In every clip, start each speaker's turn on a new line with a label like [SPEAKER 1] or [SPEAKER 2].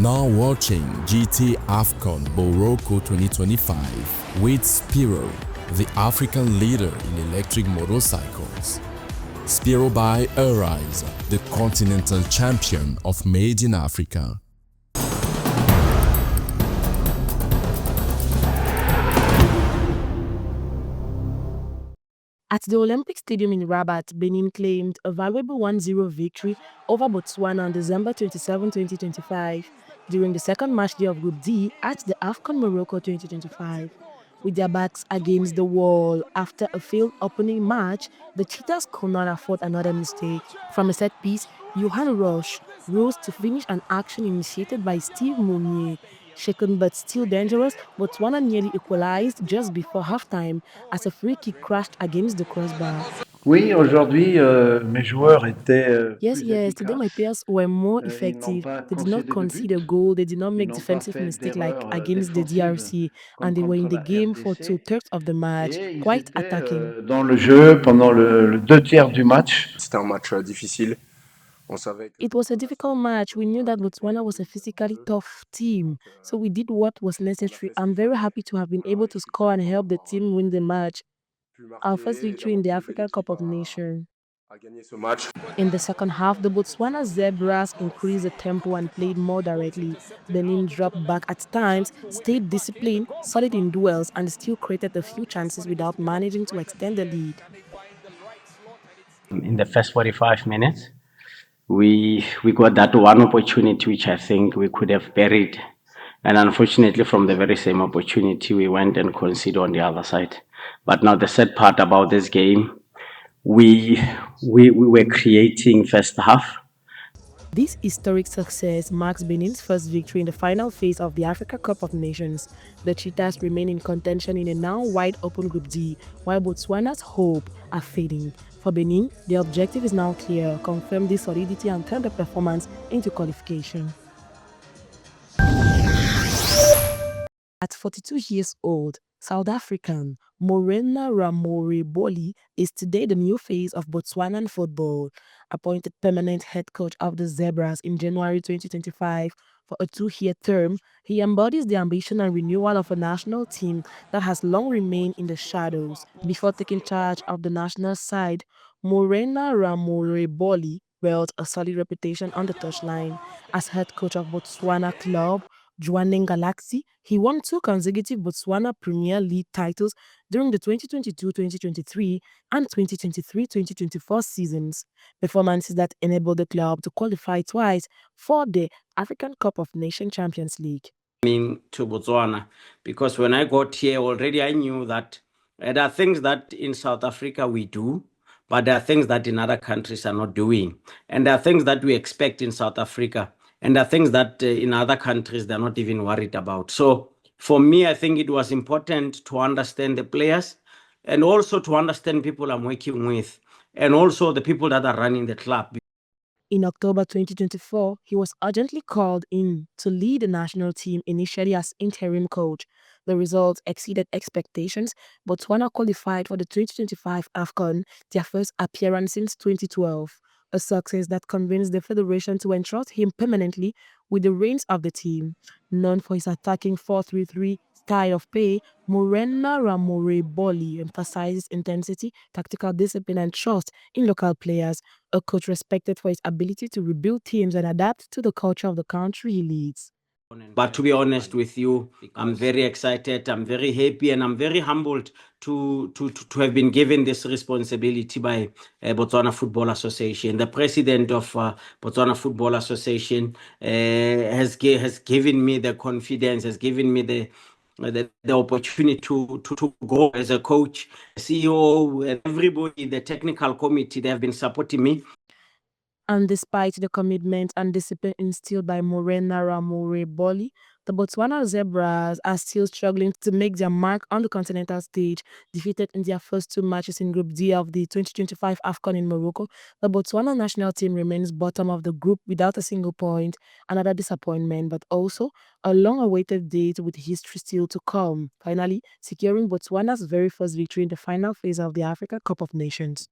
[SPEAKER 1] Now watching GT AFCON Morocco 2025 with Spiro, the African leader in electric motorcycles. Spiro by Arise, the continental champion of Made in Africa.
[SPEAKER 2] At the Olympic Stadium in Rabat, Benin claimed a valuable 1-0 victory over Botswana on December 27, 2025, during the second match day of Group D at the AFCON Morocco 2025. With their backs against the wall after a failed opening match, the Cheetahs could not afford another mistake. From a set piece, Johan Roche rose to finish an action initiated by Steve Mounier. Shaken but still dangerous, Botswana nearly equalized just before halftime as a free kick crashed against the crossbar.
[SPEAKER 3] Oui, aujourd'hui, mes joueurs étaient
[SPEAKER 2] Yes,
[SPEAKER 3] plus
[SPEAKER 2] today my
[SPEAKER 3] efficaces.
[SPEAKER 2] players were more
[SPEAKER 3] Ils n'ont
[SPEAKER 2] effective.
[SPEAKER 3] pas
[SPEAKER 2] They did not
[SPEAKER 3] concédé de
[SPEAKER 2] concede a
[SPEAKER 3] but.
[SPEAKER 2] goal, they did not
[SPEAKER 3] Ils
[SPEAKER 2] make
[SPEAKER 3] n'ont pas
[SPEAKER 2] defensive
[SPEAKER 3] fait
[SPEAKER 2] mistakes like
[SPEAKER 3] d'erreurs
[SPEAKER 2] against the
[SPEAKER 3] défensives
[SPEAKER 2] DRC,
[SPEAKER 3] comme
[SPEAKER 2] and they were in
[SPEAKER 3] contre
[SPEAKER 2] the
[SPEAKER 3] la
[SPEAKER 2] game for
[SPEAKER 3] RDC.
[SPEAKER 2] two-thirds of the match,
[SPEAKER 3] Et ils
[SPEAKER 2] quite
[SPEAKER 3] étaient
[SPEAKER 2] attacking.
[SPEAKER 3] dans le jeu pendant le 2 tiers du match.
[SPEAKER 4] C'était un match difficile. On savait que
[SPEAKER 2] It was a difficult match. We knew that Botswana was a physically tough team, so we did what was necessary. I'm very happy to have been able to score and help the team win the match.
[SPEAKER 4] pu
[SPEAKER 2] Our first
[SPEAKER 4] marquer et
[SPEAKER 2] victory
[SPEAKER 4] d'avoir
[SPEAKER 2] in the
[SPEAKER 4] motivé
[SPEAKER 2] Africa Cup
[SPEAKER 4] l'équipe
[SPEAKER 2] of Nations.
[SPEAKER 4] à gagner ce match.
[SPEAKER 2] In the second half, the Botswana Zebras increased the tempo and played more directly. Benin dropped back at times, stayed disciplined, solid in duels, and still created a few chances without managing to extend the lead.
[SPEAKER 5] In the first 45 minutes, we got that one opportunity which I think we could have buried. And unfortunately, from the very same opportunity, we went and conceded on the other side. But now the sad part about this game, we were creating first half.
[SPEAKER 2] This historic success marks Benin's first victory in the final phase of the Africa Cup of Nations. The Cheetahs remain in contention in a now wide-open Group D, while Botswana's hope are fading. For Benin, the objective is now clear: confirm this solidity and turn the performance into qualification. At 42 years old, South African Morena Ramoreboli is today the new face of Botswanan football. Appointed permanent head coach of the Zebras in January 2025 for a 2-year term, he embodies the ambition and renewal of a national team that has long remained in the shadows. Before taking charge of the national side, Morena Ramoreboli built a solid reputation on the touchline. As head coach of Botswana club Jwaneng Galaxy, he won 2 consecutive Botswana Premier League titles during the 2022-2023 and 2023-2024 seasons, performances that enabled the club to qualify twice for the African Cup of Nations Champions League.
[SPEAKER 5] To Botswana, because when I got here already, I knew that there are things that in South Africa we do, but there are things that in other countries are not doing. And there are things that we expect in South Africa, and there are things that in other countries they're not even worried about. So for me, I think it was important to understand the players and also to understand people I'm working with and also the people that are running the club.
[SPEAKER 2] In October 2024, he was urgently called in to lead the national team initially as interim coach. The results exceeded expectations. Botswana qualified for the 2025 AFCON, their first appearance since 2012. A success that convinced the federation to entrust him permanently with the reins of the team. Known for his attacking 4-3-3 style of play, Morena Ramoreboli emphasizes intensity, tactical discipline, and trust in local players. A coach respected for his ability to rebuild teams and adapt to the culture of the country he leads.
[SPEAKER 5] But to be honest with you, I'm very excited, I'm very happy, and I'm very humbled to have been given this responsibility by Botswana Football Association. The president of Botswana Football Association has given me the confidence, has given me the opportunity to go as a coach, CEO, and everybody, the technical committee, they have been supporting me.
[SPEAKER 2] And despite the commitment and discipline instilled by Morena Ramoreboli, the Botswana Zebras are still struggling to make their mark on the continental stage. Defeated in their first 2 matches in Group D of the 2025 AFCON in Morocco, the Botswana national team remains bottom of the group without a single point. Another disappointment, but also a long-awaited date with history still to come. Finally, securing Botswana's very first victory in the final phase of the Africa Cup of Nations.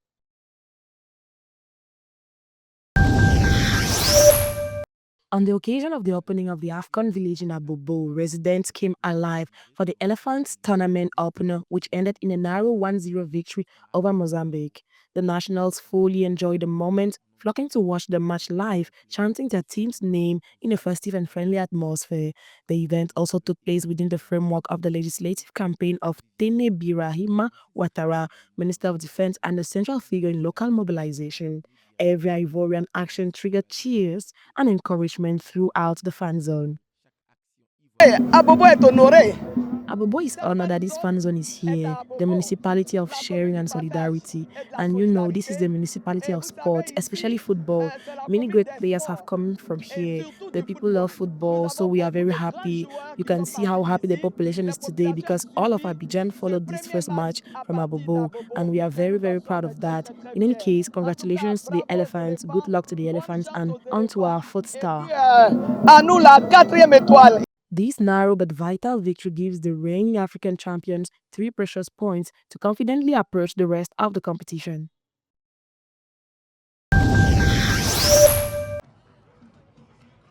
[SPEAKER 2] On the occasion of the opening of the AFCON village in Abobo, residents came alive for the Elephants tournament opener, which ended in a narrow 1-0 victory over Mozambique. The nationals fully enjoyed the moment, flocking to watch the match live, chanting their team's name in a festive and friendly atmosphere. The event also took place within the framework of the legislative campaign of Tene Birahima Ouattara, Minister of Defense and a central figure in local mobilization. Every Ivorian action triggered cheers and encouragement throughout the fan zone. Abobo is honored that this fan zone is here, the municipality of sharing and solidarity. And this is the municipality of sports, especially football. Many great players have come from here. The people love football, so we are very happy. You can see how happy the population is today because all of Abidjan followed this first match from Abobo, and we are very, very proud of that. In any case, congratulations to the Elephants, good luck to the Elephants, and on to our fourth star. This narrow but vital victory gives the reigning African champions 3 precious points to confidently approach the rest of the competition.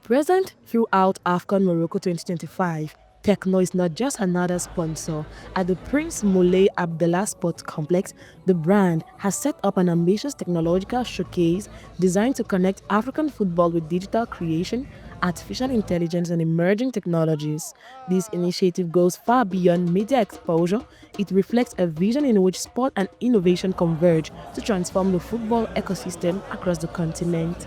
[SPEAKER 2] Present throughout AFCON Morocco 2025, Techno is not just another sponsor. At the Prince Moulay Abdallah Sports Complex, the brand has set up an ambitious technological showcase designed to connect African football with digital creation, artificial intelligence, and emerging technologies. This initiative goes far beyond media exposure. It reflects a vision in which sport and innovation converge to transform the football ecosystem across the continent.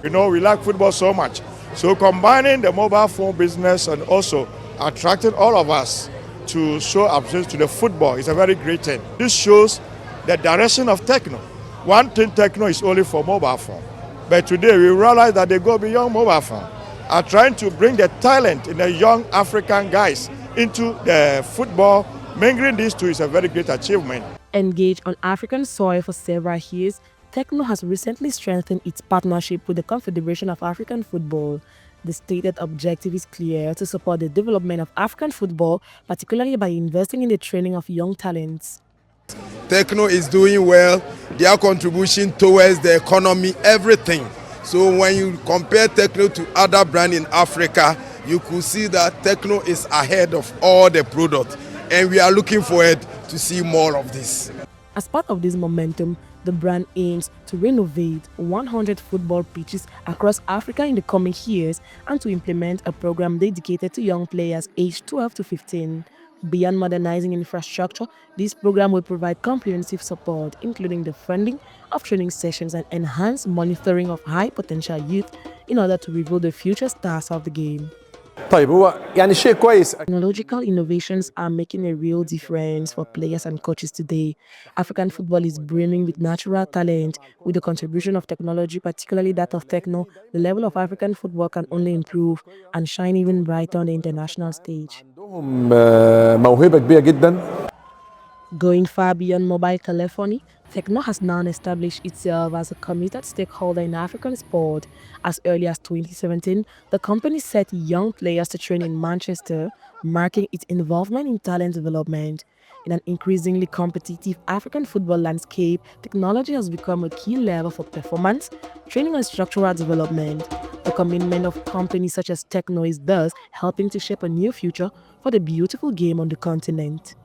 [SPEAKER 6] We like football so much. So combining the mobile phone business and also attracting all of us to show appreciation to the football is a very great thing. This shows the direction of Techno. One thing Techno is only for mobile phone. But today we realize that they go beyond mobile phone, are trying to bring the talent in the young African guys into the football. Mingling these two is a very great achievement.
[SPEAKER 2] Engaged on African soil for several years, Techno has recently strengthened its partnership with the Confederation of African Football. The stated objective is clear: to support the development of African football, particularly by investing in the training of young talents.
[SPEAKER 7] Techno is doing well, their contribution towards the economy, everything. So when you compare Techno to other brands in Africa, you could see that Techno is ahead of all the products, and we are looking forward to see more of this.
[SPEAKER 2] As part of this momentum, the brand aims to renovate 100 football pitches across Africa in the coming years and to implement a program dedicated to young players aged 12 to 15. Beyond modernizing infrastructure, this program will provide comprehensive support, including the funding of training sessions and enhanced monitoring of high-potential youth in order to reveal the future stars of the game.
[SPEAKER 8] طيب هو يعني شيء كويس.
[SPEAKER 2] Technological innovations are making a real difference for players and coaches today. African football is brimming with natural talent. With the contribution of technology, particularly that of Techno, the level of African football can only improve and shine even brighter on the international stage.
[SPEAKER 8] عندهم موهبة كبيرة جدا.
[SPEAKER 2] Going far beyond mobile telephony, Techno has now established itself as a committed stakeholder in African sport. As early as 2017, the company set young players to train in Manchester, marking its involvement in talent development. In an increasingly competitive African football landscape, technology has become a key lever for performance, training and structural development. The commitment of companies such as Techno is thus helping to shape a new future for the beautiful game on the continent.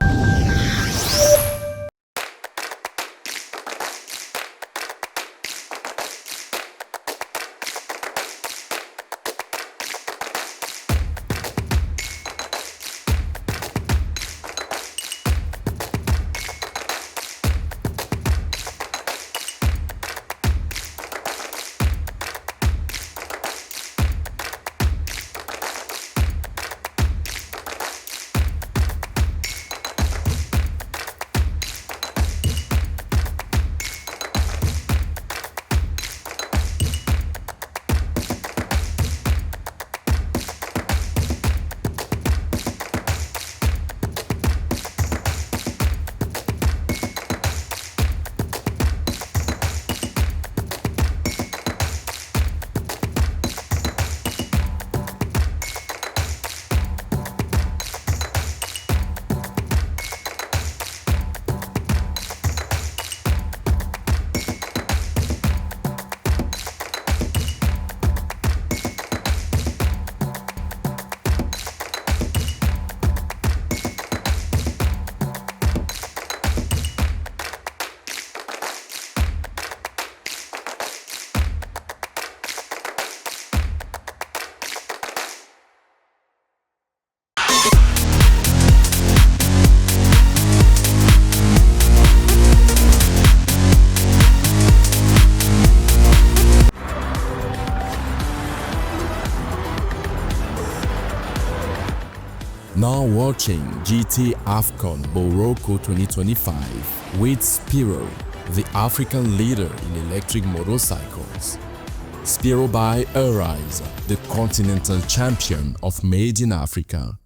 [SPEAKER 1] now watching GT AFCON Morocco 2025 with Spiro, the African leader in electric motorcycles. Spiro by Arise, the continental champion of Made in Africa.